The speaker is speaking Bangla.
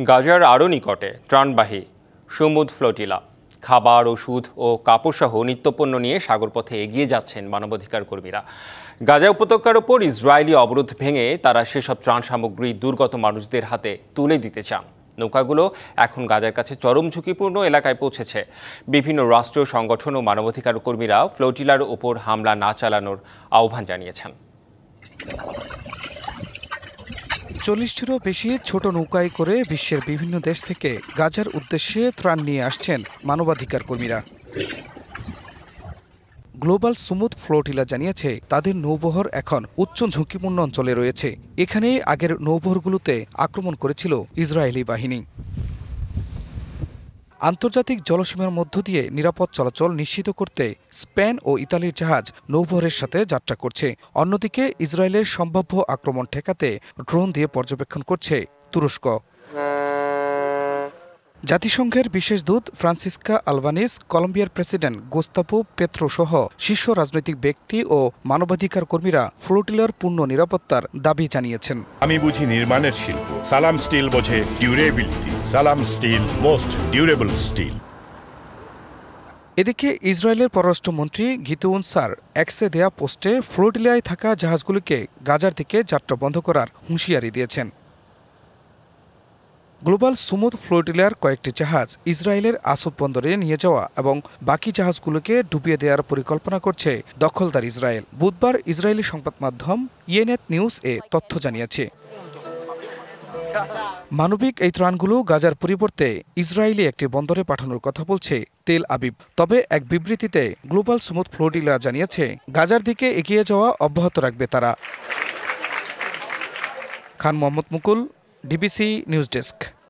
গাজার আরও নিকটে ত্রাণবাহী সমুদ ফ্লোটিলা খাবার, ওষুধ ও কাপড়সহ নিত্যপণ্য নিয়ে সাগরপথে এগিয়ে যাচ্ছেন মানবাধিকার কর্মীরা। গাজা উপত্যকার ওপর ইসরায়েলি অবরোধ ভেঙে তারা সেসব ত্রাণ সামগ্রী দুর্গত মানুষদের হাতে তুলে দিতে চান। নৌকাগুলো এখন গাজার কাছে চরম ঝুঁকিপূর্ণ এলাকায় পৌঁছেছে। বিভিন্ন রাষ্ট্রীয় সংগঠন ও মানবাধিকার কর্মীরা ফ্লোটিলার ওপর হামলা না চালানোর আহ্বান জানিয়েছেন। 40টিরও বেশি ছোট নৌকায় করে বিশ্বের বিভিন্ন দেশ থেকে গাজার উদ্দেশ্যে ত্রাণ নিয়ে আসছেন মানবাধিকার কর্মীরা। গ্লোবাল সুমুদ ফ্লোটিলা জানিয়েছে তাদের নৌবহর এখন উচ্চ ঝুঁকিপূর্ণ অঞ্চলে রয়েছে। এখানেই আগের নৌবহরগুলোতে আক্রমণ করেছিল ইসরায়েলি বাহিনী। আন্তর্জাতিক জলসীমার মধ্য দিয়ে নিরাপদ চলাচল নিশ্চিত করতে স্পেন ও ইতালির জাহাজ নৌবহরের সাথে যাত্রা করছে। অন্যদিকে ইসরায়েলের সম্ভাব্য আক্রমণ ঠেকাতে ড্রোন দিয়ে পর্যবেক্ষণ করছে তুরস্ক। জাতিসংঘের বিশেষ দূত ফ্রান্সিসকা আলবানিস, কলম্বিয়ার প্রেসিডেন্ট গোস্তাপো পেত্রো সহ শীর্ষ রাজনৈতিক ব্যক্তি ও মানবাধিকার কর্মীরা ফ্লোটিলার পূর্ণ নিরাপত্তার দাবি জানিয়েছেন। আমি বুঝি নির্মাণের শিল্প, সালাম স্টিল বোঝে ডিউরেবিলিটি। সালাম স্টিল, মোস্ট ডিউরেবল স্টিল। এদিকে ইসরায়েলের পররাষ্ট্রমন্ত্রী গিদেওন স্যার এক্সে দেয়া পোস্টে ফ্লোটিলায় থাকা জাহাজগুলোকে গাজার দিকে যাত্রা বন্ধ করার হুঁশিয়ারি দিয়েছেন। গ্লোবাল সুমুদ ফ্লোটিলার কয়েকটি জাহাজ ইসরায়েলের আসদ বন্দরে নিয়ে যাওয়া এবং বাকি জাহাজগুলোকে ডুবিয়ে দেওয়ার পরিকল্পনা করছে দখলদার ইসরায়েল। বুধবার ইসরায়েলি সংবাদ মাধ্যম ইয়েনেট নিউজ এ তথ্য জানিয়েছে। মানবিক এই ত্রাণগুলো গাজার পরিবর্তে ইসরায়েলি একটি বন্দরে পাঠানোর কথা বলছে তেল আবিব। তবে এক বিবৃতিতে গ্লোবাল সুমুদ ফ্লোটিলা জানিয়েছে গাজার দিকে এগিয়ে যাওয়া অব্যাহত রাখবে তারা। খান মোহাম্মদ মুকুল, ডিবিসি নিউজ ডেস্ক।